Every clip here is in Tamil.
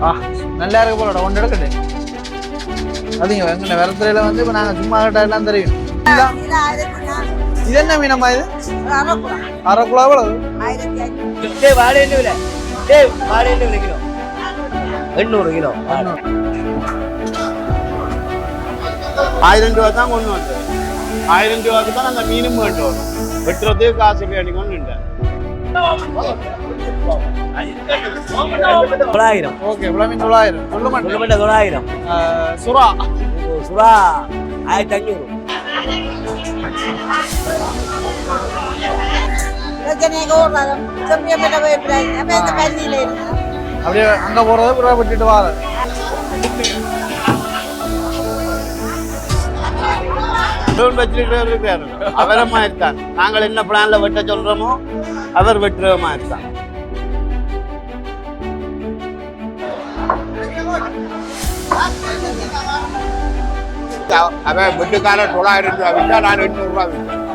ஆ நல்லா இருக்கு போலடா ஒன்று எடுக்கட்டே அதுங்க எங்க விரத்துறையில வந்து இப்போ நாங்கள் சும்மா கிட்ட எல்லாம் தெரியும் இது என்ன மீனம்மா இது அரை கிலோ எவ்வளவு வாடகை விலை வாடகை விலை கிலோ 800 கிலோ 1000 ரூபா தான் கொண்டு வந்தேன் 1000 ரூபாய்க்கு தான் அந்த மீனும் வேண்டும் வெட்டுறதே காசு கேட்டுக்கொண்டு 900 ஓகே மீன் 900 சொல்ல மாட்டேன் 900 சுறா சுறா 1500 அப்படியே அங்க போறது புறா விட்டுட்டு வார வச்சிருக்கிறவர் இருக்காரு அவரை மாதிரி தான் நாங்கள் என்ன பிளான்ல வெட்ட சொல்றோமோ அவர் வெட்டுற மாதிரி தான் அவன் வெட்டுக்காரன் 900 ரூபா விட்டா நான் 800 ரூபா விட்டேன்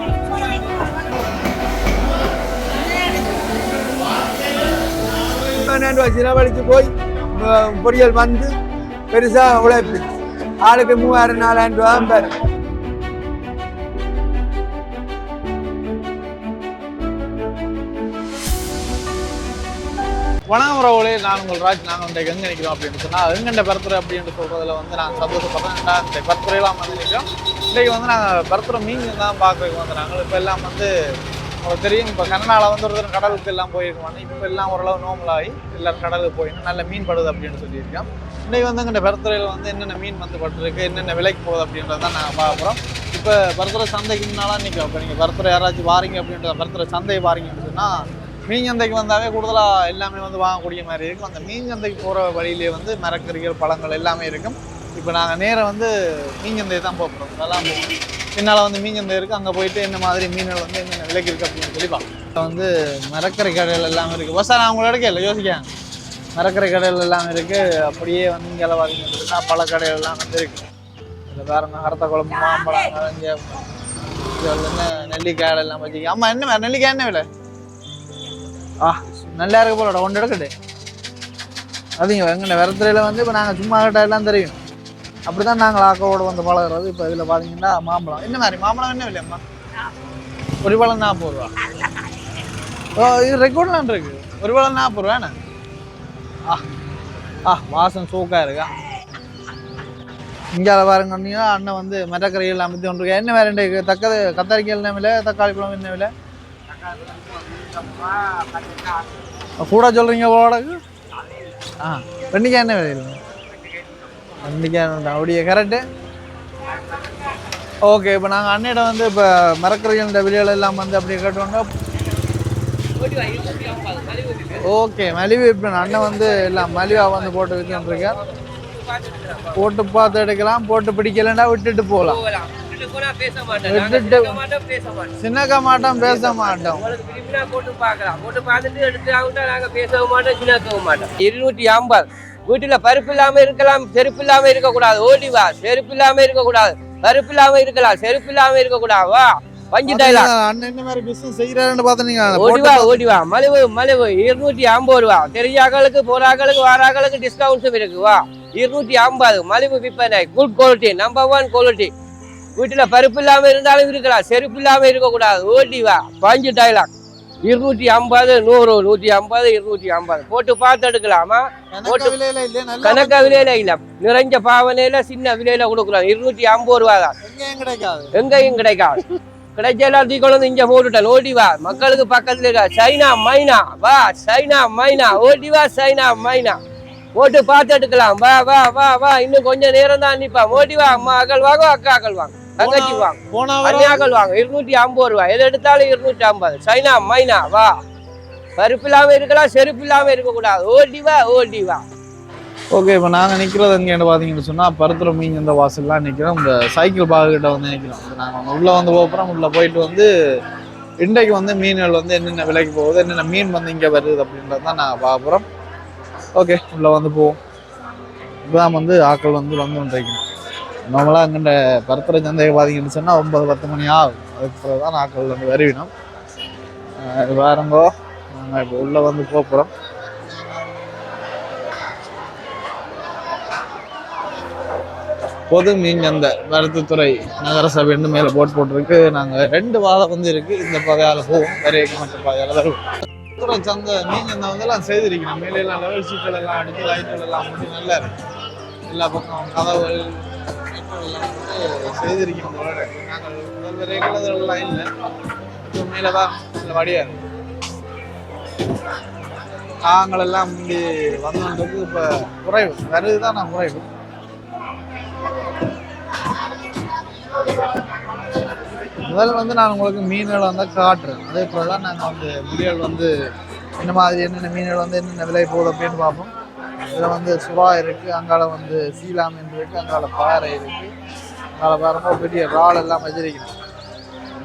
சிலவழிச்சு போய் பொரியல் வந்து பெருசா உழைப்பு ஆளுக்கு 3000-4000 ரூபா பேர் வணக்கம் உறவுகளே, நான் உங்கள் ராஜ். நாங்கள் இன்றைக்கு எங்கே நிற்கிறோம் அப்படின்னு சொன்னால் எங்கண்ட பருத்துறை அப்படின்னு சொல்கிறதுல வந்து நான் சந்தோஷப்படுறேன். இந்த பருத்துறையெல்லாம் வந்து நிற்கிறோம். இன்றைக்கு வந்து நாங்கள் பருத்துறை மீன் தான் பார்க்கறதுக்கு வந்து நாங்கள் இப்போ எல்லாம் வந்து உங்களுக்கு தெரியும், இப்போ கனடாவில் வந்து ஒருத்தர் கடலுக்கு எல்லாம் போயிருக்கோம். இப்போ எல்லாம் ஓரளவு நோமலாகி எல்லோரும் கடலுக்கு போயிட்டு நல்ல மீன் படுது அப்படின்னு சொல்லியிருக்கோம். இன்றைக்கு வந்து எங்கள்கிட்ட பருத்துறையில் வந்து என்னென்ன மீன் வந்து பட்டுருக்கு, என்னென்ன விலைக்கு போகுது அப்படின்றத நாங்கள் பார்க்க போகிறோம். இப்போ பருத்துறை சந்தைக்கு முன்னாலாம் நிற்கும். இப்போ நீங்கள் பருத்துறை யாராச்சும் வாரீங்க அப்படின்றத பருத்துறை சந்தை வாரீங்கன்னு சொன்னால் மீன் சந்தைக்கு வந்தாவே கூடுதலாக எல்லாமே வந்து வாங்கக்கூடிய மாதிரி இருக்கும். அந்த மீன் சந்தைக்கு போகிற வழியிலே வந்து மரக்கறிகள் பழங்கள் எல்லாமே இருக்கும். இப்போ நாங்கள் நேராக வந்து மீன் சந்தையை தான் போகிறோம். அதெல்லாம் பின்னால் வந்து மீன் சந்தை இருக்குது. அங்கே போயிட்டு என்ன மாதிரி மீன்கள் வந்து என்னென்ன விலைக்கு இருக்குது அப்படின்னு சொல்லி பார்ப்போம். வந்து மரக்கறி கடைகள் எல்லாமே இருக்குது. பஸ் நான் உங்களை எடுக்க இல்லை யோசிக்கேன். மரக்கறி கடைகள் எல்லாமே இருக்குது. அப்படியே வந்து இங்கே வாங்கிட்டு பல கடைகள் எல்லாம் வந்து இருக்குது. இதில் பாருங்க அரத்த குழம்பு, மாம்பழம், இங்கே நெல்லிக்காய் எல்லாம் வச்சுக்க. அம்மா என்ன நெல்லிக்காய் என்ன விலை? நல்லா இருக்கு போலடா ஒன்று எடுக்கட்டே அதுங்க எங்கண்ணே விரத்துறையில் வந்து இப்போ நாங்கள் சும்மா கிட்ட எல்லாம் தெரியும். அப்படி தான் நாங்கள் ஆக்கோடு வந்து பழகிறது. இப்போ இதில் பார்த்தீங்கன்னா மாம்பழம் என்ன மாதிரி மாம்பழம் என்ன விலையம்மா? ஒரு பழம் 40 ரூபா. இது ரெக்கார்ட்லாம் இருக்குது. ஒரு பழம் 40 ரூபாண்ணே. வாசம் சூக்காக இருக்கா. இங்கே பாருங்கன்னா அண்ணன் வந்து மரக்கறிகள் அமைத்து கொண்டிருக்கா. என்ன வேறு தக்கது கத்தரிக்காய் என்ன விலை? தக்காளி பழம் என்ன விலை? கூட சொல்றீங்க போடக்கு. வெண்டிக்காய் என்ன விலை? வெண்டிக்காய் அப்படியே கரெக்டு. ஓகே, இப்போ நாங்கள் அன்னையிடம் வந்து இப்போ மரக்கறிகள் விலைகள் எல்லாம் வந்து அப்படியே கேட்டோம்னா ஓகே மலிவு. இப்போ அண்ணன் வந்து எல்லாம் மலிவாக வந்து போட்டு வச்சுருக்கேன். போட்டு பார்த்து எடுக்கலாம், போட்டு பிடிக்கலன்னா விட்டுட்டு போகலாம். சின்னக்க மாட்டோம், பேச மாட்டோம். 250 வீட்டுல பருப்பு இல்லாம இருக்கலாம், செருப்பு இல்லாம இருக்க கூடாது. ஓடிவா, செருப்பு இல்லாம இருக்க கூடாது. பருப்பு இல்லாம இருக்கலாம், செருப்பு இல்லாம இருக்க கூடாது. வா பஞ்சு டைலாக் அண்ணன் என்ன மாதிரி பிசினஸ் செய்யறாருன்னு பாத்தீங்க. ஓடிவா மலிவு 250 ரூபா. தெரியாக்களுக்கு போறாக்களுக்கு வாராக்களுக்கு டிஸ்கவுண்ட்ஸும் இருக்கு. வா 250 மலிவு விற்பனை. Good quality, number 1 quality. வீட்டுல பருப்பு இல்லாம இருந்தாலும் இருக்கலாம், செருப்பு இல்லாம இருக்க கூடாது. ஓடிவா பஞ்சு டைலாக் 250 100 150 250 போட்டு பார்த்து எடுக்கலாமா? கணக்க விலையில இல்ல, நிறைஞ்ச பாவனையில சின்ன விலையில கொடுக்கலாம். 250 ரூபா தான். எங்கேயும் கிடைக்காது. கிடைச்செல்லாம் தீக்கொண்டு இங்க போட்டுட்டேன். ஓடிவா மக்களுக்கு பக்கத்துல இருக்கா சைனா மைனா. வா சைனா மைனா, ஓடிவா சைனா மைனா போட்டு பார்த்து எடுக்கலாம். வா வா வா வா இன்னும் கொஞ்சம் நேரம் தான் நிப்பா. ஓடிவா அம்மா அக்கள் வாங்க, அக்கா அக்கள் வாங்க, தங்கச்சி வாங்க, அண்ணியாக்கள் வாங்க. 250 ரூபா. எது எடுத்தாலும் 250. சைனா மைனா. வா பருப்பு இல்லாம இருக்கலாம், செருப்பு இல்லாம இருக்க கூடாது. ஓடிவா ஓடிவா. ஓகே, இப்போ நாங்கள் நிற்கிறது எங்கேன்னு பார்த்தீங்கன்னு சொன்னால் பருத்துறை மீன் இந்த வாசல்லாம் நிற்கிறோம். இந்த சைக்கிள் பாகிட்ட வந்து நிற்கிறோம். நாங்கள் உள்ளே வந்து போகிறோம். உள்ளே போயிட்டு வந்து இன்றைக்கு வந்து மீன்கள் வந்து என்னென்ன விலைக்கு போகுது, என்னென்ன மீன் வந்து இங்கே வருது அப்படின்றது தான் நாங்கள் பார்க்க போகிறோம். ஓகே, உள்ளே வந்து போவோம். இப்போதான் வந்து ஆக்கள் வந்து வந்துருக்கணும். நார்மலாக அங்கே பருத்துறை சந்தையை பார்த்தீங்கன்னு சொன்னால் 9-10 மணி ஆகும். அதுக்கு பிறகு தான் ஆக்கள் வந்து வருவினோம். வேறங்கோ நாங்கள் இப்போ உள்ளே வந்து போகிறோம். பொது மீன் அந்த மருத்துவத்துறை நகர சபைன்னு மேலே போட் போட்டிருக்கு. நாங்கள் 2 வாரம் வந்து இருக்கு. இந்த பகையால் போவோம், வேற மற்ற பகையால் தருவோம். சந்தை மீன் சந்தை வந்து எல்லாம் செய்திருக்கணும். மேலையெல்லாம் லெவல் சீட்டல் எல்லாம் அடித்து லைட்டல் எல்லாம் முடிஞ்சு நல்லா இருக்கு. எல்லா பக்கம் கதவுகள் எல்லாம் வந்து செய்திருக்கணும். நாங்கள் முதல் வரைகளெல்லாம் இல்லை, இப்போ மேலே தான் இந்த வடியாக இருக்கு. நாங்களெல்லாம் முந்தி வந்தோன்றது இப்போ குறைவு, வருது தான் நான் குறைவு. முதல்ல வந்து நான் உங்களுக்கு மீன்களை வந்து காட்டுறேன். அதே போல தான் நாங்கள் வந்து மீன்கள் வந்து இந்த மாதிரி என்னென்ன மீன்கள் வந்து என்னென்ன விலை போகுது அப்படின்னு பார்ப்போம். இதில் வந்து சுறா இருக்குது, அங்கால வந்து சீலா மீன் இருக்குது, அங்கால பாறை இருக்குது, அங்கால பாருங்க பெரிய இறால் எல்லாம் வச்சிருக்கணும்.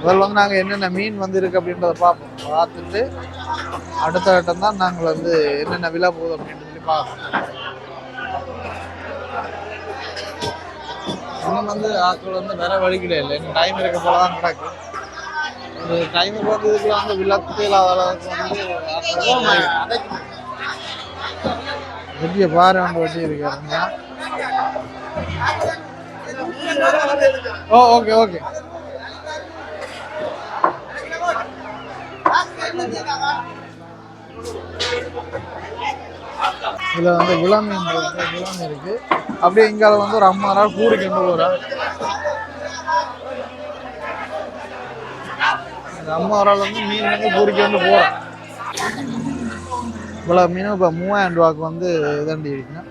முதல்ல வந்து நாங்கள் என்னென்ன மீன் வந்து இருக்குது அப்படின்றத பார்ப்போம். பார்த்துட்டு அடுத்த கட்டம் தான் நாங்கள் வந்து என்னென்ன விலை போகுது அப்படின்னு சொல்லி பார்ப்போம். இன்னும் வந்து ஆட்கள் வந்து வேற வழி கிடையாது, இன்னும் டைம் இருக்க போல தான் நடக்கு. ஒரு டைமுக்கு வந்து இதுக்குள்ள வந்து விளக்கு இல்லாத அளவுக்கு வந்து பெரிய பாறை வந்து வட்டி இருக்காருங்க. ஓ ஓகே ஓகே. இதில் வந்து விளாமீன் இருக்கு. அப்படியே இங்கால வந்து ஒரு அம்மா நாள் கூடி கொண்டு போகிறா. இந்த அம்மா ஒரு வந்து மீன் வந்து கூடி கொண்டு போகிறான். இவ்வளோ மீன் இப்போ 3000 ரூபாய்க்கு வந்து இதாண்டி இருக்குங்க.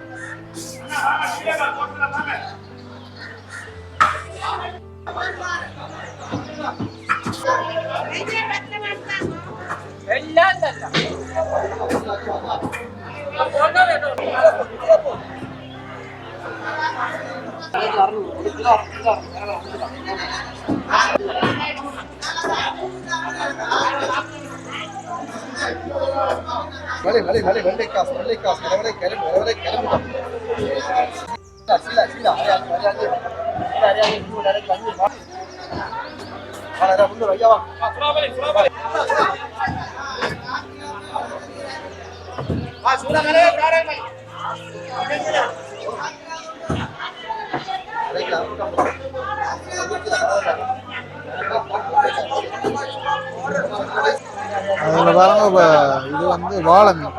அதில் பாருங்க, இது வந்து வாழை மீன்.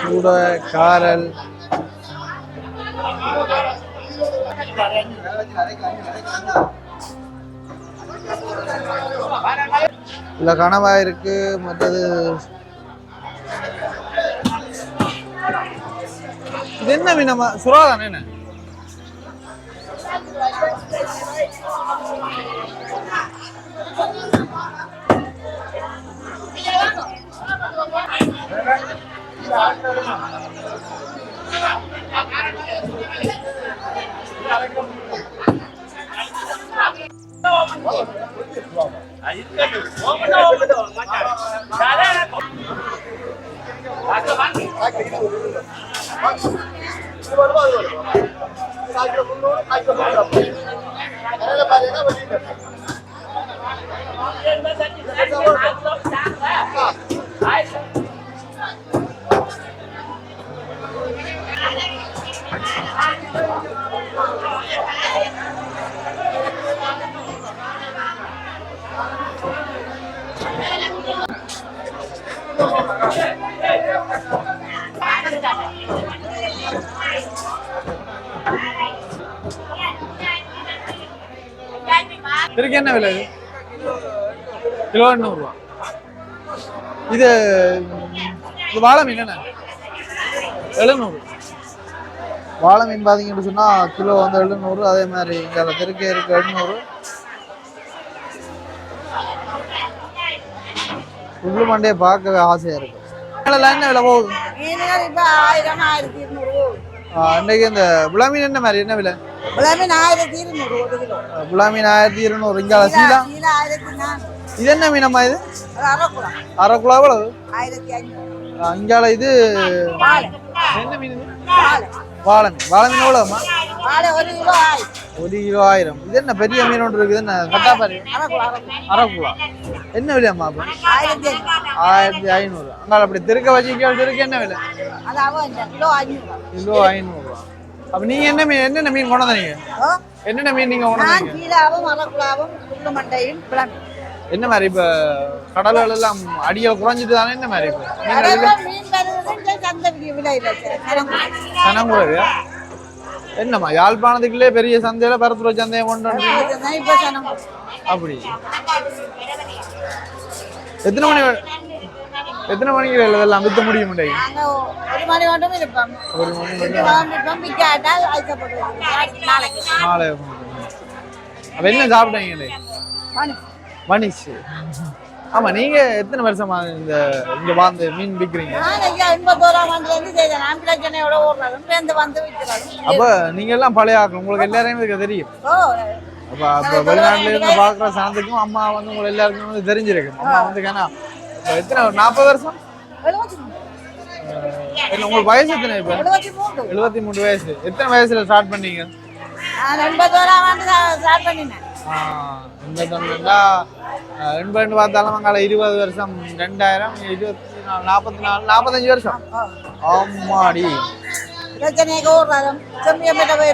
கூட காரல் இல்லை கனவா இருக்கு. மற்றது இது என்ன மீனமா? சுறா தானே? என்ன இருக்கு? என்ன விலை இது? கிலோ 800 ரூபா. இது வாழை மீன் என்ன? 700. வாழை மீன் பார்த்தீங்கன்னு சொன்னால் கிலோ வந்து 700. அதே மாதிரி இங்கே திருக்கே இருக்கு 800. புல்லு மண்டையை பார்க்கவே ஆசையாக இருக்கு. என்ன விலை போகுது? இன்னைக்கு இந்த புலாமீன் என்ன மாதிரி என்ன விலை? புலாமீன் 1200 கிலோ. புலாமீன் 1200. இங்கே சீலா இது என்ன மீனம்மா? இது அரை குலா. எவ்வளவு? 1500. இங்கால இது என்ன மீன்? வாழை மீன் எவ்வளோம்மா? வாழை 1 கிலோ 1000. 1 கிலோ 1000. இது என்ன பெரிய மீன் ஒன்று இருக்குது, என்ன கட்டாப்பாரி? அரைக்குலா. என்ன விலையாம்மா அப்போ? 1500. 1500. அங்கே அப்படி திருக்க வச்சுக்க திருக்க என்ன விலை? அது அவன் கிலோ 500. கிலோ 500. அப்போ நீங்கள் என்னென்ன மீன் கொண்டு வந்தீங்க? என்னென்ன மீன் நீங்கள் கொண்டு நான் வந்தீங்க? கீழாவும் அரைக்குலாவும் புல்லு மண்டையும் பிளம்பு. என்ன மாதிரி இப்போ கடல்கள் எல்லாம் அடியில் குறைஞ்சிட்டு தானே? என்ன மாதிரி இப்போ மீன் வருது சந்தை விலை இல்லை சனங்குறது என்னம்மா யாழ்ப்பாணத்துக்குள்ளே பெரிய சந்தையில பரத்துற சந்தையை கொண்டு வந்து இப்போ சனம் அப்படி எத்தனை மணிக்கு இதெல்லாம் விற்க முடியும்? நாங்கள் 1 மணி மட்டும் இருப்போம். 1 மணி இருப்போம் விற்காட்டால் அழைக்கப்படுது நாளைக்கு. நாளை அப்போ என்ன சாப்பிட்டீங்க? மணிஷ். ஆமா, நீங்க எத்தனை வருஷமா இங்க வந்து மீன் விற்கிறீங்க? நான் 81ஆம் ஆண்டுலேருந்து செய்தேன். நான் பிரச்சனையோட ஓடுறதும் வந்து விற்கிறதும். அப்ப நீங்க எல்லாம் பழைய ஆட்கள், உங்களுக்கு எல்லாரையும் இதுக்கு தெரியும். அப்ப வெளிநாட்டுல இருந்து பாக்குற சாந்துக்கும் அம்மா வந்து உங்களுக்கு எல்லாருக்கும் வந்து தெரிஞ்சிருக்கு. அம்மா வந்து ஏன்னா எத்தனை 40 வருஷம்? 73. உங்களுக்கு வயசு எத்தனை இப்ப? 73 வயசு. எத்தனை வயசுல ஸ்டார்ட் பண்ணீங்க? நான் 81ஆம் ஆண்டு ஸ்டார்ட் பண்ணினேன். 82 பார்த்தாலும் அங்கால 20 வருஷம். 2000 24 44 45 வருஷம். ஆமாடி. பிரச்சனைக்கு ஓடுறதும் செம்மியம்பட்ட போய்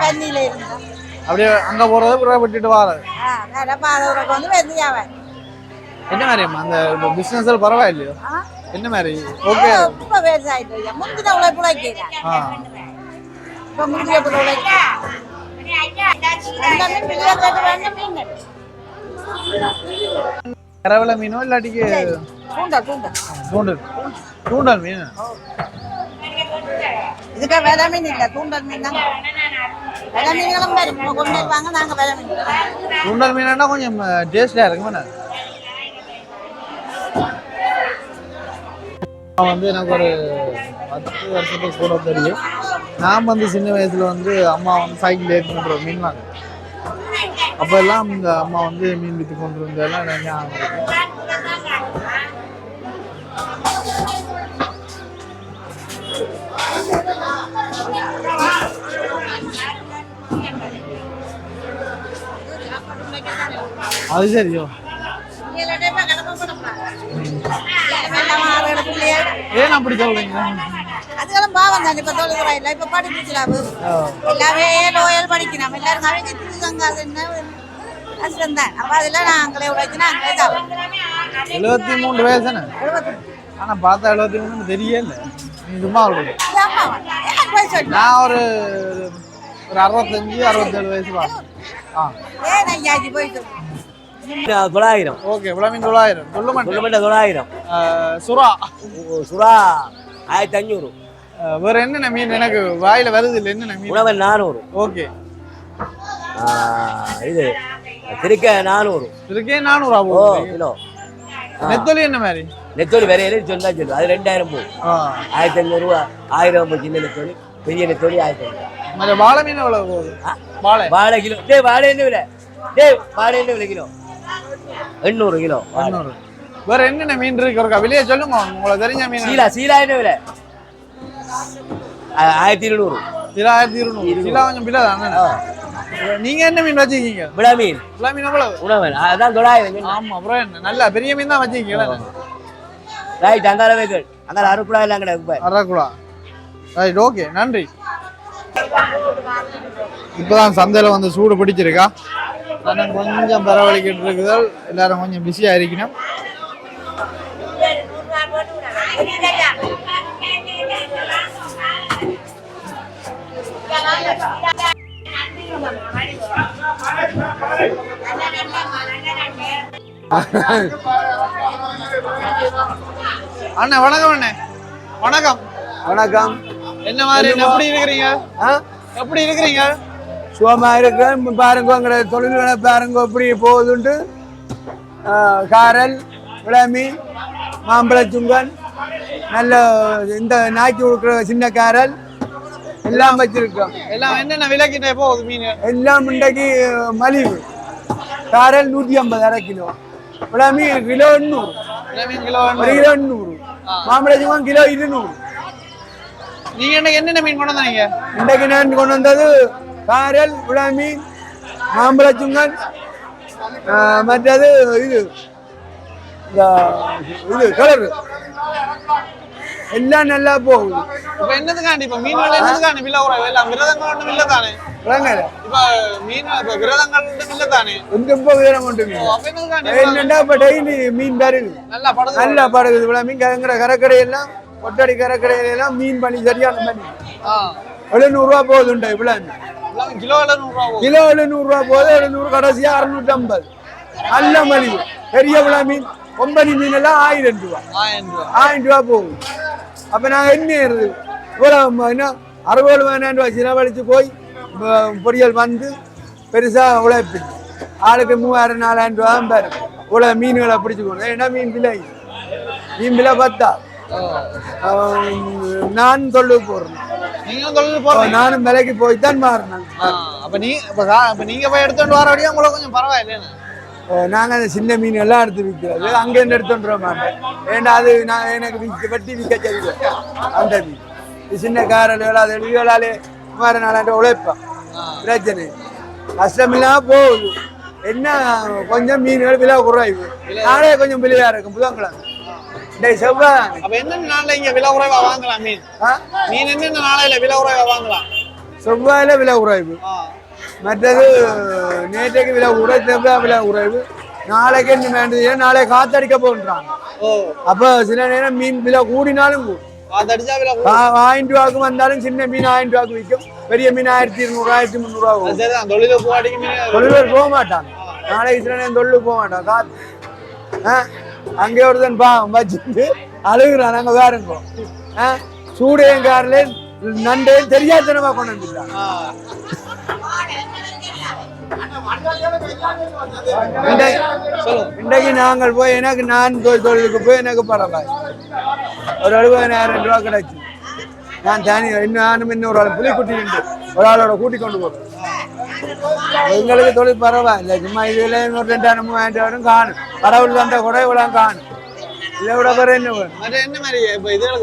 பன்னியில இருந்தேன். அப்படியே அங்க போறது பிறகு விட்டுட்டு வர்றது. பாதவருக்கு வந்து வெந்தியாவேன். என்ன மாதிரி அந்த பிசினஸ் பரவாயில்லையோ? என்ன மாதிரி? ஓகே. இப்ப விவசாயிட்டு முந்தின உழைப்பு உழைக்கிறேன். இப்ப முந்திய உழைக்கிறேன். கரவலை மீனோ இல்லாட்டிக்கு தூண்டல் மீன்? இதுக்கு விலை மீன் இல்ல, தூண்டல் மீன் தான். விலை மீன்களும் கொண்டு வருவாங்க, நாங்க விலை மீன். தூண்டல் மீனா கொஞ்சம் டேஸ்டா இருக்குமே. வந்து எனக்கு ஒரு 10 வருஷத்துக்கு கூட தெரியும். நான் வந்து சின்ன வயசுல வந்து அம்மா வந்து சைக்கிள் ஏற்றிட்டு மீன் வாங்க. அப்ப எல்லாம் இந்த அம்மா வந்து மீன் வித்து கொண்டு இருந்ததெல்லாம் ஞாபகம் இருக்கு. அது சரியோ? ஏன் அப்படி சொல்றீங்க? அதுக்கெல்லாம் பாவம் தான். இப்ப தொழில்துறை இல்லை, இப்ப படிப்புச்சுலாவு எல்லாமே லோயல் படிக்கணும். எல்லாரும் அவங்க திருசங்காதுன்னு கஷ்டம் தான். அப்ப அதெல்லாம் நாங்களே உழைச்சுனா அங்களே தான். 73 வயசுன்னு ஆனா பார்த்தா 73 தெரியல. நீ சும்மா சொல்றீங்க. நான் ஒரு 65 67 வயசு தான். ஏன் ஐயாஜி போயிட்டு 900. ஓகே, விளமீன் 900. சொல்லுமெண்ட 900. சுறா 1500. வேற என்னென்ன மீன் எனக்கு வாயில வருது இல்லை? என்னென்ன மீன்? உணவன் 400. ஓகே. இது திருக்க 400. திருக்கே 400 ஆகும் கிலோ. நெத்தொலி என்ன மாதிரி? நெத்தோலி வேற சொன்னா சொல்லு. அது 2000 போகும். 1500 ரூபா. 1000 போய் சின்ன நெத்தோலி, பெரிய நெத்தோலி 1500. வாழை மீன் எவ்வளவு போகுது? வாழை கிலோ. வாழை என்ன விலை? வாழை என்ன விலை கிலோ? 800 கிலோ. 800. வேற என்னென்ன மீன் இருக்கு? ஒரு விலையை சொல்லுங்க, உங்களுக்கு தெரிஞ்ச மீன். சீலா என்ன விலை? 1200. 1200. சீலா கொஞ்சம் பிள்ளை தானே. நீங்க என்ன மீன் வச்சிருக்கீங்க? விளமீன். விளமீன் எவ்வளவு? உணவன் அதான் 900. ஆமா, அப்புறம் என்ன நல்ல பெரிய மீன் தான் வச்சிருக்கீங்களா? ரைட். அங்கால வைக்கல். அங்கால அரைக்குழா எல்லாம் கிடக்கு. அரைக்குழா. ரைட், ஓகே, நன்றி. இப்பதான் சந்தையில வந்து சூடு பிடிச்சிருக்கா. ஆனால் கொஞ்சம் பரவலிக்கிட்டு இருக்குது. எல்லாரும் கொஞ்சம் பிஸியாக இருக்கணும். அண்ணா வணக்கம். அண்ணே வணக்கம். வணக்கம். என்ன மாதிரி எப்படி இருக்கிறீங்க? எப்படி இருக்கிறீங்க? சுகமா இருக்கிறேன். பாருங்க தொழில்களை பாருங்க எப்படி போகுதுண்டு. காரல், விளமி, மாம்பழச்சுங்கன், நல்ல இந்த நாய்க்கு கொடுக்குற சின்ன காரல் எல்லாம் வச்சிருக்கோம். எல்லாம் என்னென்ன விலைக்கிட்டே போகுது மீன்? எல்லாம் இன்றைக்கு மலிவு. காரல் 150 அரை கிலோ, விளமி கிலோ 800, கிலோ 1 கிலோ 800, மாம்பழச்சுங்கன் கிலோ 200. நீங்க என்னென்ன மீன் கொண்டு வந்தீங்க? இன்றைக்கு நான் கொண்டு வந்தது காரல், விளா மீன், மாம்பழச்சுங்கன், மற்றது இது கலர் எல்லாம் நல்லா போகுது. இப்ப என்னதுக்காண்டி இப்ப மீன் என்னதுக்காண்டி விலை குறைவு? எல்லாம் விரதங்கள் இல்ல தானே? இப்ப மீன் இப்ப விரதங்கள் இல்ல தானே? ரொம்ப விவரம் மட்டுமே என்னண்டா இப்ப டெய்லி மீன் பாருங்க நல்லா படகுது. இவ்வளவு மீன் கரக்கடை எல்லாம் ஒட்டடி கரக்கடையில எல்லாம் மீன் பண்ணி சரியான பண்ணி 700 போகுதுண்டா. இவ்வளவு கிலோ 700 கிலோ 700 போகுது. 700 கடைசியா 650 நல்ல மலிவு. பெரிய விழா மீன் கொம்பனி மீன் எல்லாம் 1000 ரூபா 1000 ரூபா போகுது. அப்ப நாங்க என்ன இவ்வளவு என்ன 60,000 ரூபாய் செலவழிச்சு போய் பொரியல் வந்து பெருசா உழைப்பு ஆளுக்கு 3000-4000 ரூபா தான் பாரு. இவ்வளவு மீன்களை பிடிச்சுக்கணும். ஏன்னா மீன் விலை 10 நான் தொழில் போடுறேன். நானும் விலைக்கு போய் தான் மாறினேன். நீங்க போய் எடுத்துட்டு வர வழியா உங்களுக்கு கொஞ்சம் பரவாயில்ல. நாங்க அந்த சின்ன மீன் எல்லாம் எடுத்து விற்கிறது அங்க இருந்து எடுத்துட்டு மாட்டேன். ஏன்னா அது நான் எனக்கு வெட்டி விற்க தெரியும். அந்த மீன் சின்ன காரல் அது எழுதியாலே 3000-4000 உழைப்பேன். பிரச்சனை கஷ்டம் இல்லாம போகுது. என்ன கொஞ்சம் மீன்கள் விலை குறைவு. நாளே கொஞ்சம் விலையா இருக்கும். புதன்கிழமை செவ்வாய் என்னென்ன நாள்ல இங்க விலை குறைவா வாங்கலாம் மீன்? மீன் என்னென்ன நாளையில விலை குறைவா வாங்கலாம்? செவ்வாயில விலை குறைவு. மற்றது நேற்றைக்கு விலை குறைவு. செவ்வாய் விலை குறைவு. நாளைக்கு என்ன வேண்டியது? நாளை காத்தடிக்க போன்றாங்க. அப்ப சில நேரம் மீன் விலை கூடினாலும் 1000 ரூபாய்க்கு வந்தாலும் சின்ன மீன் 1000 ரூபாய்க்கு விற்கும். பெரிய மீன் 1200-1300 தொழில் போக மாட்டாங்க. நாளைக்கு சில நேரம் தொழில் போக மாட்டாங்க. அங்கே ஒருத்தன் வச்சுட்டு அழுகுறான். நாங்க வேற இருக்கோம். சூடையும் காரில் நண்டையும் தெரியாதனமா கொண்டு வந்துட்டான். இன்றைக்கு நாங்கள் போய் எனக்கு நான் தொழிலுக்கு போய் எனக்கு பரவாயில்ல ஒரு 70,000 ரூபா கிடைச்சு. நான் தனி நானும் இன்னொரு ஆள் புலிக்குட்டி ஒரு ஆளோட கூட்டி கொண்டு போறேன். எங்களுக்கு தொழில் பரவாயில்ல. சும்மா இதுல ஒரு 2000-3000 காணும். கடவுள் தந்த கூட இவ்வளவு காணும். இதை விட பிற என்ன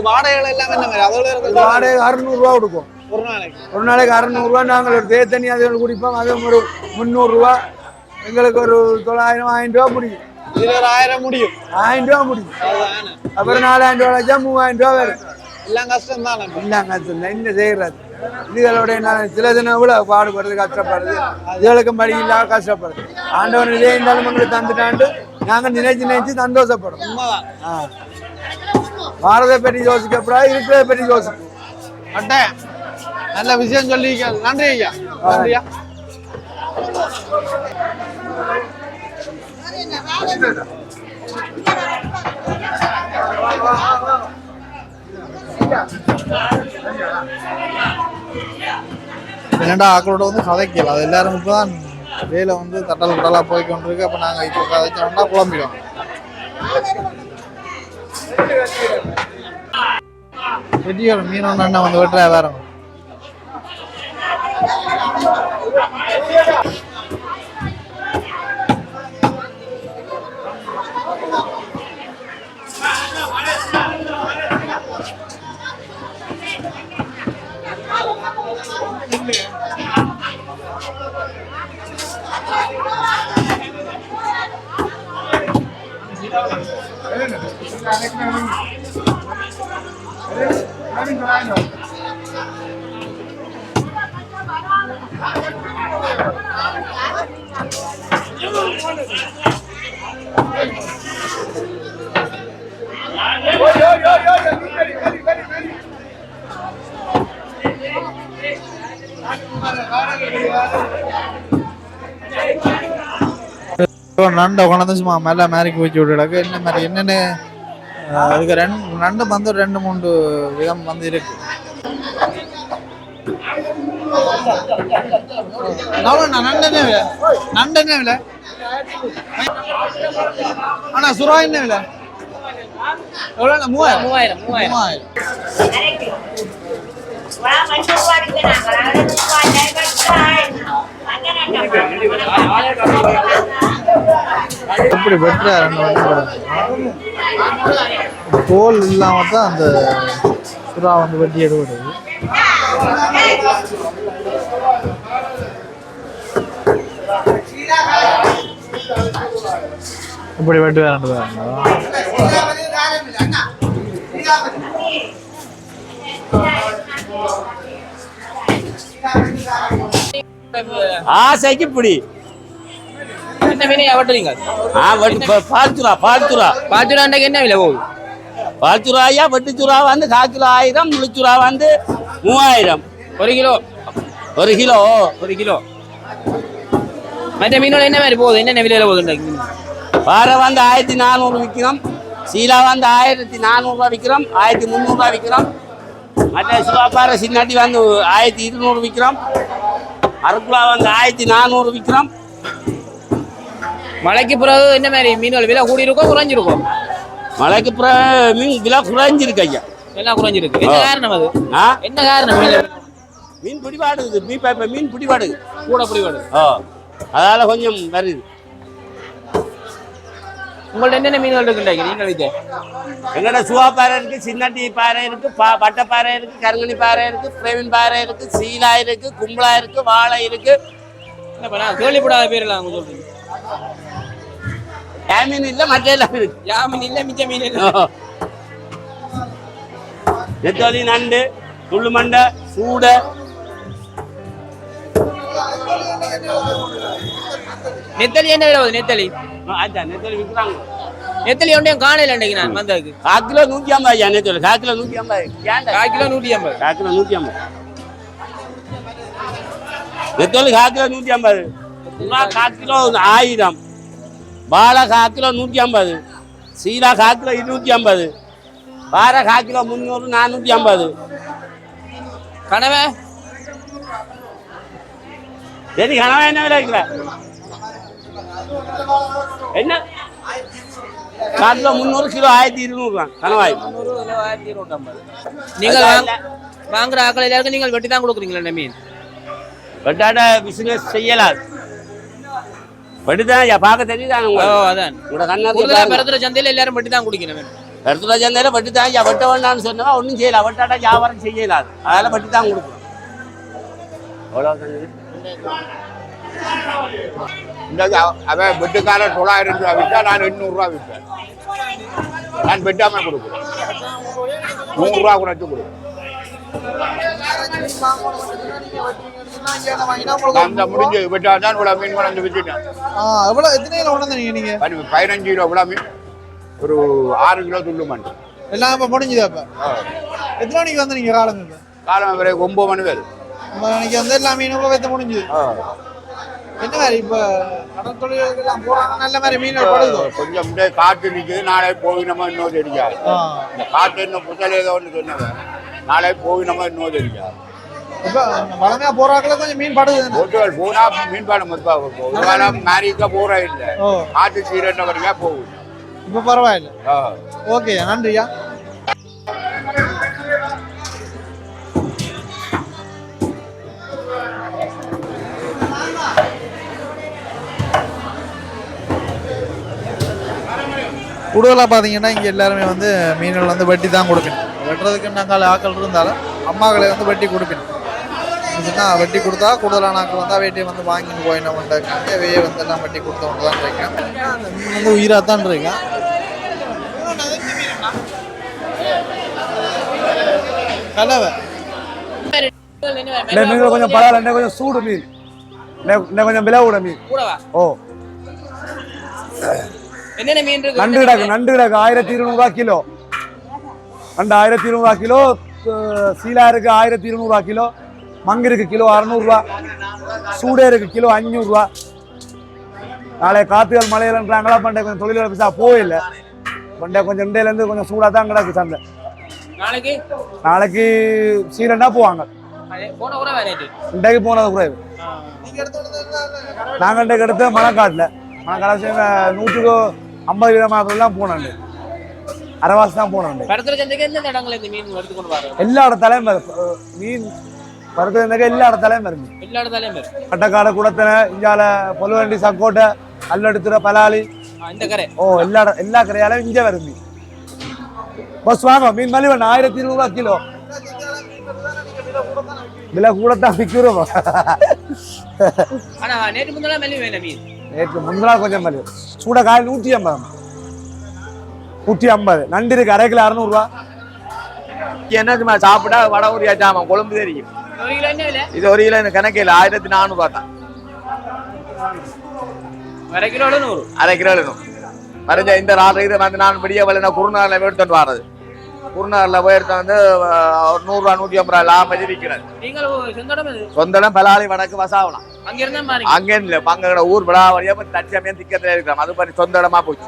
வாடகை 600 ரூபா கொடுக்கும். ஒரு நாளைக்கு 600 ரூபா. நாங்கள் ஒரு தேத்தனி அது குடிப்போம். அதுவும் ஒரு 300 ரூபா. எங்களுக்கு ஒரு 900-1000 ரூபா முடியும். 1000 முடியும். 1000 ரூபா முடியும். அப்புறம் 4000 ரூபா வச்சா 3000 ரூபா வரும். எல்லாம் கஷ்டம் தான். எல்லாம் கஷ்டம் தான். என்ன செய்யறது? இதுகளோட சில தினம் கூட பாடுபடுறது கஷ்டப்படுறது. இதுகளுக்கும் படி இல்லாம கஷ்டப்படுறது. ஆண்டவன் இதே இருந்தாலும் உங்களுக்கு தந்துட்டாண்டு நாங்க நினைச்சு சந்தோஷப்படும். பாரதை பற்றி யோசிக்கப்படாது. இருக்கிறத பற்றி யோசிப்போம். நல்ல விஷயம் சொல்லி நன்றி ஐயா. நன்றியா. என்னடா ஆக்களோட வந்து கதைக்கல. அது எல்லாரும் இப்போதான் வேலை வந்து தட்டலா போய்கொண்டிருக்கு. அப்போ நாங்கள் இப்போ கதைச்சோம்னா குழம்பிடும். வெட்டியோட மீன் ஒன்று அண்ணன் வந்து வெட்டுறா வேற. நண்டை கொண்டாந்து சும்மா மேலே மேரிக்கு வச்சு விட்டுடாக்க என்ன மாதிரி என்னென்ன அதுக்கு நண்டு வந்து 2-3 விதம் வந்து இருக்கு. நண்டு என்ன விலை? நண்டு என்ன விலை? ஆனா சுறா என்ன விலை? எவ்வளோ? 3000. எப்படி வெட்டுற தோல் இல்லாம தான் அந்த சுறா வந்து வெட்டி எடுக்கிறது. இப்படி வெட்டு வேறு பாருங்க. ஆசைக்கு இப்படி என்ன மீனை வெட்டுறீங்க? பால்சுரா பாத்துராண்டைக்கு என்ன விலை போகுது? பால்சுராயா வெட்டுச்சுரா வந்து 1/4 கிலோ 1000, முழுச்சுரா வந்து 3000. 1 கிலோ 1 கிலோ 1 கிலோ. மற்ற மீனோட என்ன மாதிரி போகுது? என்னென்ன விலையில போகுது? பாறை வந்து 1400 விற்கிறோம், சீலா வந்து 1400 விற்கிறோம், 1300 விற்கிறோம். மற்ற சுவாப்பாறை சின்னாட்டி வந்து 1200 விற்கிறோம், அரைக்குலா வந்து 1400 விற்கிறோம். மழைக்கு பிறகு என்ன மாதிரி மீன்கள் விலை கூடி இருக்கும் குறைஞ்சிருக்கும்? மழைக்கு பிறகு மீன் விலை குறைஞ்சிருக்கு ஐயா, எல்லாம் குறைஞ்சிருக்கு. என்ன காரணம் அது? என்ன காரணம்? மீன் பிடிபாடுது, மீன் பிடிபாடுது கூட பிடிபாடு. அதால கொஞ்சம் வருது. உங்கள்ட்ட என்னென்ன மீன்கள் இருக்குண்டாங்க நீங்கள் வைக்க? எங்கள்கிட்ட சுவாப்பாறை இருக்கு, சின்னட்டி பாறை இருக்கு, பட்டைப்பாறை இருக்கு, கருங்கனி பாறை இருக்கு, பிரேமின் பாறை இருக்கு, சீலா இருக்கு, கும்பலா இருக்கு, வாழை இருக்கு. என்ன பண்ணா கேள்விப்படாத பேர்லாம் அவங்க சொல்றீங்க. மீன் இல்ல, மற்ற எல்லாம் இருக்கு. யாமின் இல்ல, மிச்ச மீன் இல்ல. நெத்தோலி, நண்டு, துள்ளு மண்டை, சூடை. நெத்தலி என்ன விலை போகுது? நெத்தலி நெத்தோலி விற்கிறாங்க. நெத்தலி ஒன்றையும் காணையில் அன்றைக்கு நான் வந்ததுக்கு 1/4 கிலோ 150 ஐயா. நெத்தோலி 1/4 kilo 150. 1/4 kilo 150. 1/4 kilo 150. நெத்தோலி 1/4 kilo 150. 1/4 kilo 1000. வாழை 1/4 கிலோ 150. சீலா 1/4 கிலோ 250. பாறை 1/4 கிலோ 300 450. கனவை சரி, கனவா என்ன விலை வைக்கிற? என்ன 1/4 கிலோ 300, கிலோ 1200 கனவாய். நீங்கள் வாங்குற ஆக்கள் எல்லாருக்கும் நீங்கள் வெட்டி தான் கொடுக்குறீங்களா மீன்? வெட்டாட பிசினஸ் செய்யலாம். வெட்டிதான் பார்க்க தெரியுதானே? அதான் உங்களோட கண்ணாடி பரத்துற சந்தையில எல்லாரும் வெட்டி தான் குடிக்கணும். பரத்துற சந்தையில வெட்டிதான் வெட்ட வேண்டாம்னு சொன்னா ஒன்றும் செய்யலாம். வெட்டாட வியாபாரம் செய்யலாம். அதெல்லாம் வெட்டி தான் கொடுக்கணும். எவ்வளோ அவன் வெட்டுக்காரன் 900 ரூபா விற்றா, நான் 800 ரூபா விற்பேன். நான் வெட்டாம கொடுக்குறேன், 100 ரூபா குறைச்சு கொடுக்குறேன். அந்த முடிஞ்சு வெட்டாதான் இவ்வளவு மீன் கொண்டு விற்றுட்டேன். எவ்வளோ எத்தனை கிலோ கொண்டு வந்தீங்க நீங்க? 15 கிலோ இவ்வளவு மீன், ஒரு 6 கிலோ துள்ளு மண்டு எல்லாம் இப்போ முடிஞ்சுது. அப்போ எத்தனை மணிக்கு வந்து நீங்க காலம்? காலம் வரை 9 மணி வரை 9 மணிக்கு வந்து எல்லா மீனும் வைத்து முடிஞ்சுது. என்ன மாதிரி இப்போ கடல் தொழில்கள்லாம் போறாங்க, நல்ல மாதிரி மீன் படுது. கொஞ்சம் காற்று நிற்குது, நாளை போய் நம்ம இன்னொரு தெரியாது. இந்த காற்று இன்னும் புத்தல் ஏதோ ஒன்று சொன்னவன், நாளை போய் நம்ம இன்னொரு தெரியாது. இப்போ பழமையா போறாக்கள கொஞ்சம் மீன் படுது. போட்டுகள் போனா மீன் பாடம் மேரிக்கா போற இல்லை, காற்று சீரண்ட வரைக்கும் போகுது. இப்போ பரவாயில்ல. ஓகே, நன்றியா. கூடுதலாக பார்த்தீங்கன்னா இங்கே எல்லாருமே வந்து மீன்கள் வந்து வெட்டி தான் கொடுக்கணும். வெட்டுறதுக்கு நாங்கள் ஆக்கள் இருந்தாலும் அம்மாக்களை வந்து வெட்டி கொடுக்கணும். சொன்னால் வெட்டி கொடுத்தா கூடுதலான ஆக்கள் வந்து வெட்டி வந்து வாங்கிட்டு போயினோம்ட்டாங்க. வெய்ய வந்து எல்லாம் வெட்டி கொடுத்தவங்க தான் இருக்கேன். அந்த மீன் வந்து உயிராக தான் இருக்கேன். கலவை மீன் கொஞ்சம் பரவாயில்ல, கொஞ்சம் சூடு மீன், கொஞ்சம் விலை கூட மீன். ஓ, என்னென்ன மீன் இருக்கு? நண்டு கிடக்கு 1200 ரூபா கிலோ. நண்டு 1200 ரூபா கிலோ. சீலா இருக்கு 1200 ரூபா கிலோ. மங்கு இருக்கு கிலோ 600 ரூபா. சூடே இருக்கு கிலோ 500 ரூபா. நாளை காத்துகள் மலையிலன்றாங்களா பண்டை கொஞ்சம் தொழில் பிசா போயில்லை. பண்டை கொஞ்சம் இண்டையிலேருந்து கொஞ்சம் சூடாக தான் கிடக்கு சந்தை. நாளைக்கு சீரண்டா போவாங்க. இன்றைக்கு போனது குறைவு. நாங்கள் இன்றைக்கு எடுத்து மணக்காட்டில் 150 விதமாக போனோம். அரவாசி தான் போனோம். எல்லா இடத்துலையும் மீன் பருத்து எல்லா இடத்துலையும் இருக்கு. கட்டக்காடு குடத்தனை இஞ்சால பொல்லுவண்டி சக்கோட்டை அல்லெடுத்துற பலாலி ஓ எல்லா கரையாலும் இங்கே வருது. பஸ் வாங்க மீன் மலிவன் 1200 ரூபா கிலோ. விலை கூட தான் விற்கிறோம். ஆனா நேற்று முந்தெல்லாம் மெல்லி வேணும் மீன். நேற்று முந்தநாள் கொஞ்சம் மலி சூட காய் 150. 150 நண்டு இருக்கு, அரை கிலோ 600 ரூபா. என்ன சும்மா சாப்பிட்டா வடை ஊறியா சாமான் குழம்பு தெரியும். ஒரு கிலோ என்ன விலை? இது ஒரு கிலோ கணக்கு இல்லை, 1400 தான். அரை கிலோ 100. அரை கிலோ வேணும் மறைஞ்ச இந்த ராத்திரி இது வந்து நான் விடிய வரல குருநாளில் எடுத்துட்டு வர்றது. குருநாளில் போய் எடுத்து வந்து ஒரு 100 ரூபா 150 ரூபா லாபம் இருக்கிறது. நீங்கள் சொந்தடம் எது? சொந்தம் பலாளி வடக்கு வசாவலாம். அங்க இருந்தா மாறி அங்கே இல்லை பங்கட ஊர் விழாவடியா தச்சமையும் திக்கத்தில் இருக்கிறோம். அது பண்ணி சொந்த இடமா போச்சு.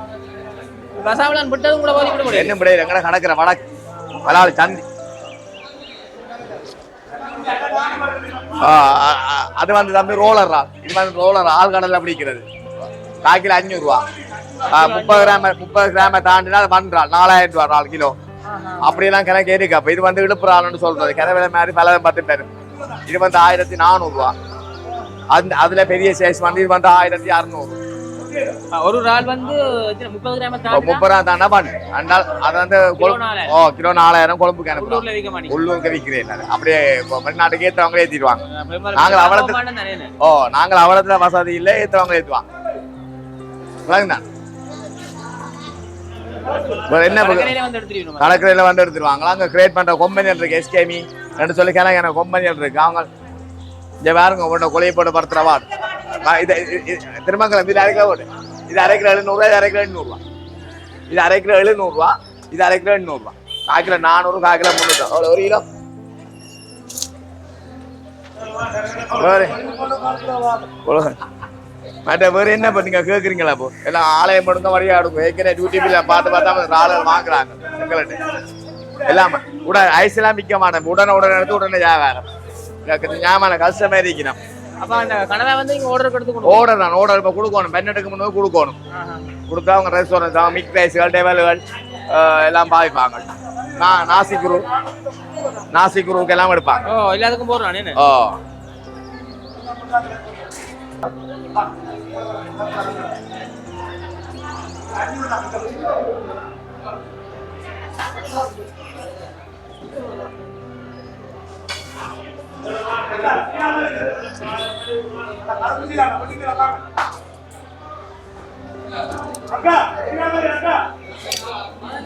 வசாவலான் விட்டதும் கூட போதி கூட என்ன விடையில எங்கட கிடக்கிற வடக்கு பலாளி சந்தி. அது வந்து தம்பி ரோலர் ஆள். இது வந்து ரோலர் ஆள் கடலில் பிடிக்கிறது. காக்கில 500 ரூபா. 30 கிராம தாண்டினா அது பண்றாள் 4000 ரூபா 4 கிலோ. அப்படியெல்லாம் கிணக்கு இருக்கு. அப்ப இது வந்து இழுப்புறாள்னு சொல்றது கிணவில மாதிரி பல 10 பேர். இது வந்து 1400 ரூபா. அதுல பெரிய சைஸ் வந்து இது வந்து 1600. ஒரு நாள் வந்து 30 கிராம் 30 தாண்டா பண்ணு. அது வந்து கிலோ 4000 கொழும்பு கிணப்பு உள்ளூருக்கு விற்கிறேன். அப்படியே வெளிநாட்டுக்கு ஏற்றவங்களே ஏற்றிடுவாங்க. நாங்கள் அவ்வளத்துல வசதி இல்லை, ஏற்றவங்க ஏற்றுவாங்க. என்ன கடற்கரையில வந்து எடுத்துருவாங்களா? அங்க கிரியேட் பண்ற கொம்பனியல் இருக்கு, எஸ்கேமி சொல்லி கிணக்கு கொம்பனியல் இருக்கு. அவங்க இங்க பாருங்க உன்னோட கொலையை போட்டு படுத்துறவா. இது திருமங்கலம் இது அரைக்கிலோ ஓடு. இது அரை கிலோ 700 ரூபா, இது அரை கிலோ 800 ரூபா. இது அரை கிலோ 700 ரூபா, இது அரை கிலோ 800 ரூபா. 1/4 கிலோ 400, 1/4 கிலோ 300. அவ்வளோ ஒரு கிலோ மற்ற வேறு என்ன பண்ணீங்க கேட்குறீங்களா? இப்போ எல்லாம் ஆலயம் படுங்க வழியா எடுக்கும். ஏற்கனவே யூடியூப்ல பார்த்து பார்த்தா ஆளுகள் வாங்குறாங்க எங்கள்கிட்ட எல்லாம். ஐஸ் எல்லாம் விற்க மாட்டேன். உடனே எடுத்து உடனே வியாபாரம் ஞாபகம் கஷ்டமே இருக்கணும். அப்ப அந்த கனவை வந்து இங்க ஆர்டர் எடுத்து ஆர்டர் தான் ஆர்டர் இப்போ கொடுக்கணும். பெண்ணெடுக்கு முன்னாடி கொடுக்கணும். கொடுத்தா அவங்க ரெஸ்டாரண்ட் மிக் ரைஸ்கள் டேபிள்கள் எல்லாம் பாவிப்பாங்க. நாசிக் குரூக்கு எல்லாம் எடுப்பாங்க. எல்லாத்துக்கும் போடுறான்.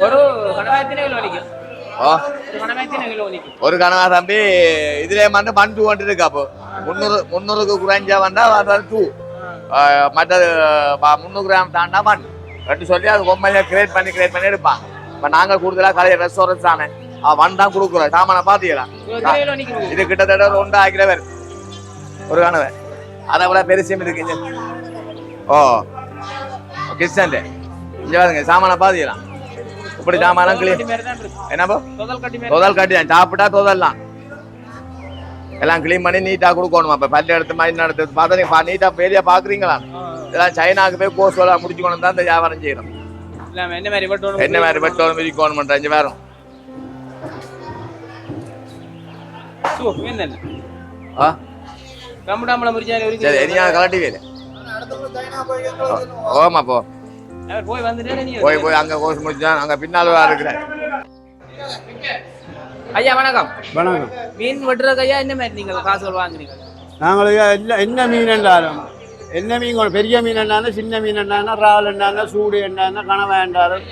ஒரு கனவாயத்தினே கிலோ வலிக்கும். ஒரு கனவா தம்பி இதுல வந்து 120 இருக்கு. அப்போ 300க்கு குறைஞ்சா வந்தா 2 மற்றது 300 கிராம் தாண்டா 1 ரெண்டு சொல்லி அது பொம்மையில கிரியேட் பண்ணி எடுப்பாங்க. இப்போ நாங்கள் கூடுதலாக கடையை ரெஸ்டாரண்ட்ஸ் தானே 1 தான் கொடுக்குறோம். சாமான பார்த்தீங்களா? இது கிட்டத்தட்ட ஒரு 1.5 கிலோ பேர் ஒரு கனவை. அதை விட பெருசும் இருக்குங்க. கிச்சன் இங்கே பாருங்க சாமான பார்த்தீங்களா? இப்படி சாமானம் என்னப்போ தொதல் கட்டி தான் சாப்பிட்டா தொதல்லாம் எல்லாம் கிளீன் பண்ணி நீட்டா கொடுக்கணும். அப்ப பல்லு எடுத்து மாதிரி எடுத்து பார்த்தா நீட்டா பெரிய பாக்குறீங்களா? இதெல்லாம் சைனாக்கு போய் கோர்ஸ் முடிச்சுக்கணும் தான் இந்த வியாபாரம் செய்யணும். என்ன மாதிரி வெட்டோணும் விரிக்கணும் பண்ற இங்க வேறும் கலட்டி வேலை. ஓமா போ போய் அங்க கோர்ஸ் முடிச்சா அங்க பின்னால இருக்கிறேன். ஐயா வணக்கம். வணக்கம். மீன் வெட்டுறதுக்கு ஐயா என்ன மாதிரி நீங்கள் காசுகள் வாங்குறீங்க? நாங்கள் என்ன மீன் என்றாலும் என்ன மீன் பெரிய மீன் என்னாலும் சின்ன மீன் என்னாலும் இறால் என்னாலும் சூடு என்னாலும் கனவா என்றாலும்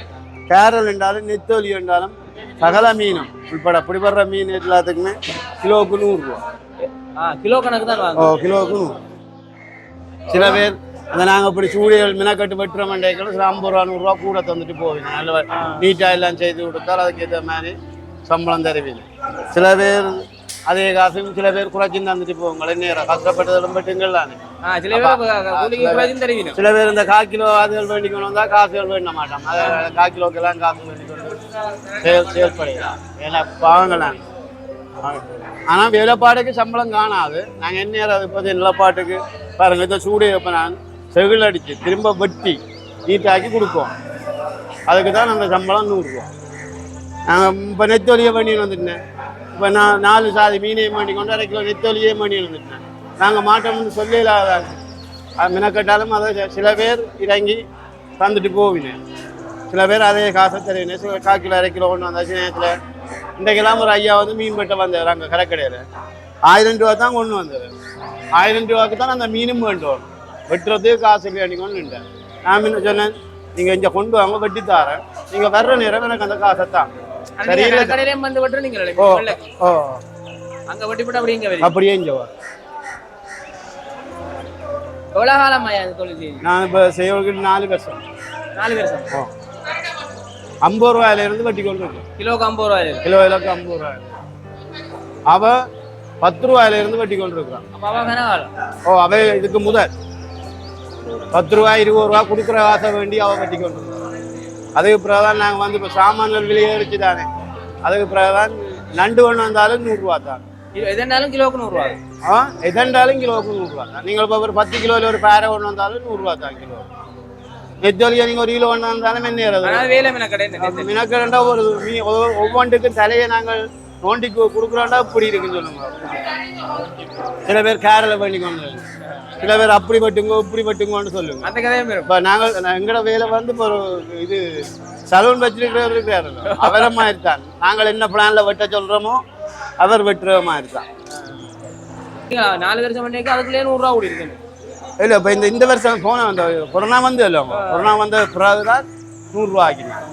கேரல் என்றாலும் நெத்தோலி என்றாலும் சகல மீனும் உள்பட பிடிபடுற மீன் எல்லாத்துக்குமே கிலோவுக்கு 100 ரூபா. கிலோ கணக்கு தான் வாங்க. கிலோவுக்கு 100. சில பேர் அந்த நாங்கள் இப்படி சூடியல் மினக்கட்டு வெட்டுற மண்டைகளும் 50 ரூபா 100 ரூபா கூட தந்துட்டு போவீங்க. நல்ல நீட்டாக எல்லாம் செய்து கொடுத்தால் அதுக்கு ஏற்ற மாதிரி சம்பளம் தருவீங்க. சில பேர் அதே காசும் சில பேர் குறைச்சி தந்துட்டு போவாங்க. நேரம் கஷ்டப்பட்டதும் பட்டுங்கள்லானே. சில பேர் இந்த 1/4 கிலோ அதுகள் வேண்டிக்கணும் வந்தால் காசுகள் வேண்ட மாட்டாங்க. அதை 1/4 கிலோக்கெல்லாம் காசு வேண்டிக்கொண்டு செயல்படுகிறோம். ஏன்னா பாவங்களாங்க. ஆனால் வேலைப்பாடுக்கு சம்பளம் காணாது. நாங்கள் என்ன நேரம் இப்போ நிலப்பாட்டுக்கு பாருங்கள் இந்த சூடு இப்போ நான் செகில் அடித்து திரும்ப வெட்டி நீட்டாக்கி கொடுப்போம். அதுக்கு தான் அந்த சம்பளம் 100 ரூபா. நாங்கள் இப்போ நெத்தொலியை பண்ணின்னு வந்துட்டேன். இப்போ நான் 4 சாதி மீனையும் பண்ணி கொண்டு 1/2 கிலோ நெத்தொலியே பண்ணின்னு வந்துட்டேன். நாங்கள் மாட்டோம்னு சொல்லலாதாங்க. மினக்கட்டாலும் அதை சில பேர் இறங்கி தந்துட்டு போவினேன். சில பேர் அதே காசை தருவினேன். சில 1/4 கிலோ 1/2 கிலோ ஒன்று வந்தாச்சு நேரத்தில் இன்றைக்கெல்லாம் ஒரு ஐயா வந்து மீன் வெட்ட வந்தார் அங்கே கடற்கடையில். 1000 ரூபா தான் கொண்டு வந்தது. 1000 ரூபாய்க்கு தான் அந்த மீனும் வேண்டும். வெட்டுறதுக்கு காசு வேண்டி கொண்டு நான் என்ன சொன்னேன், நீங்க இங்க கொண்டு வாங்க வெட்டி தாரேன், நீங்க வர்ற நேரம் எனக்கு அந்த காசை தான். சரி கடையிலேயும் வந்து வெட்டுற நீங்க ஓ ஓ அங்க வெட்டி போட்டு அப்படிங்க அப்படியே இங்க வா. எவ்வளவு காலமாயா அது தொழில்? நான் இப்ப செய்யறதுக்கு 4 வருஷம். 4 வருஷம். 50 ரூபாயில இருந்து வெட்டி கொண்டு இருக்கேன். கிலோக்கு 50 ரூபாய். கிலோக்கு 50 ரூபாய். அவ 10 ரூபாயில இருந்து வெட்டி கொண்டு இருக்கிறான். அப்ப அவ கனகாலம். ஓ அவ இதுக்கு முதல் 10 ரூபாய் 20 ரூபாய் கொடுக்குற காசை வேண்டி அவ வெட்டி கொண்டு இருக்கிறான். அதுக்கு பிறகுதான் நாங்க வந்து இப்ப சாமான்கள் விலையேறிச்சு தானே, அதுக்கு பிறகுதான் நண்டு ஒன்று வந்தாலும் 100 ரூபா தான். எதனாலும் கிலோக்கு 100 ரூபாய். எதண்டாலும் கிலோவுக்கு 100 ரூபா தான். நீங்கள் இப்போ ஒரு 10 கிலோவில் ஒரு பேரை ஒன்று வந்தாலும் 100 ரூபா தான் கிலோ. நெத்தோலியா நீங்கள் 1 கிலோ ஒன்று வந்தாலும் என்ன மினக்கடண்டா ஒரு ஒவ்வொன்றுக்கும் தலையை நாங்கள் நோண்டி கொடுக்குறோண்டா இப்படி இருக்குன்னு சொல்லுங்க. சில பேர் கேரளை பண்ணி கொண்டு, சில பேர் அப்படி பட்டுங்க இப்படி பட்டுங்கன்னு சொல்லுங்க. அந்த கதையும் இப்போ நாங்கள் எங்களோட வேலை வந்து இப்போ ஒரு இது சலூன் வச்சிருக்கிறவர் இருக்கிறாரு, அவரை மாதிரி தான். நாங்கள் என்ன பிளான்ல வெட்ட சொல்றோமோ அவர் வெட்டுற மாதிரி தான். 4 வருஷம் பண்ணிக்கு அதுக்குள்ளே 100 ரூபா கூடி இருக்கு. இல்லை இப்போ இந்த வருஷம் போன வந்த கொரோனா வந்து இல்லை, கொரோனா வந்த பிறகுதான் 100 ரூபா ஆக்கினாங்க.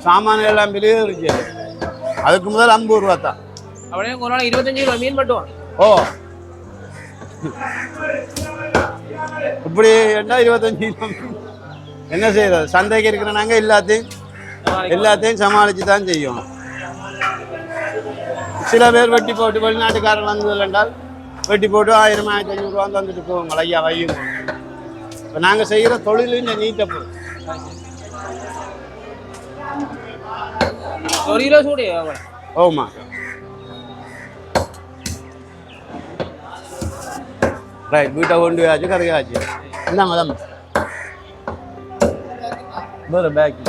சாமான்கள் எல்லாம் வெளியே இருக்கு. அதுக்கு முதல் 50 ரூபா தான். அப்படியே கொரோனா 25 ரூபா மீன் மட்டும். ஓ இப்படி என்ன 25 ரூபா என்ன செய்யறது? சந்தைக்கு இருக்கிற நாங்கள் எல்லாத்தையும் சமாளிச்சு தான் செய்யும். சில பேர் வெட்டி போட்டு வெளிநாட்டுக்காரர் வந்ததில் என்றால் வெட்டி போட்டு 1000 1500 ரூபா வந்துட்டு போவாங்க. ஐயா வையும். இப்போ நாங்கள் செய்கிற தொழில் இந்த நீட்டை போகுது. 1 கிலோ சூடு. ஓமா ரைட். வீட்டை கொண்டு ஆச்சு கரையாச்சு. இந்தாங்க தான் வேறு பேக்.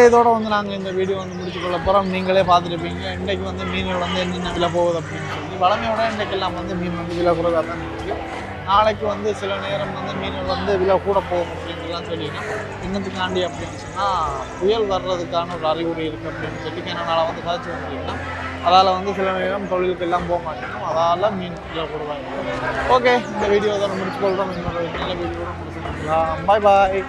இதோட வந்து நாங்கள் இந்த வீடியோ வந்து முடிச்சுக்கொள்ள போகிறோம். நீங்களே பார்த்துருப்பீங்க இன்றைக்கு வந்து மீன்கள் வந்து என்னென்ன விலை போகுது அப்படின்னு சொல்லி. வளமையோட இன்றைக்கெல்லாம் வந்து மீன் வந்து விலை குறைவாக தான் இருக்குது. நாளைக்கு வந்து சில நேரம் வந்து மீன்கள் வந்து விலை கூட போகும் அப்படின்ட்டுலாம் சொல்லிங்கன்னா இன்னத்துக்காண்டி அப்படின்னு சொன்னால் புயல் வர்றதுக்கான ஒரு அறிகுறி இருக்குது அப்படின்னு சொல்லி என்னால் வந்து கதைச்சி வந்துருக்கீங்கன்னா அதால் வந்து சில நேரம் தொழிலுக்கு எல்லாம் போக மாட்டேங்கும். அதால் மீன் விலை கூடவாக இருக்கும். ஓகே, இந்த வீடியோ தான் முடிச்சுக்கொள்கிறோம். இன்னொரு நல்ல வீடியோட முடிச்சுக்கலாம். பாய் பாய்.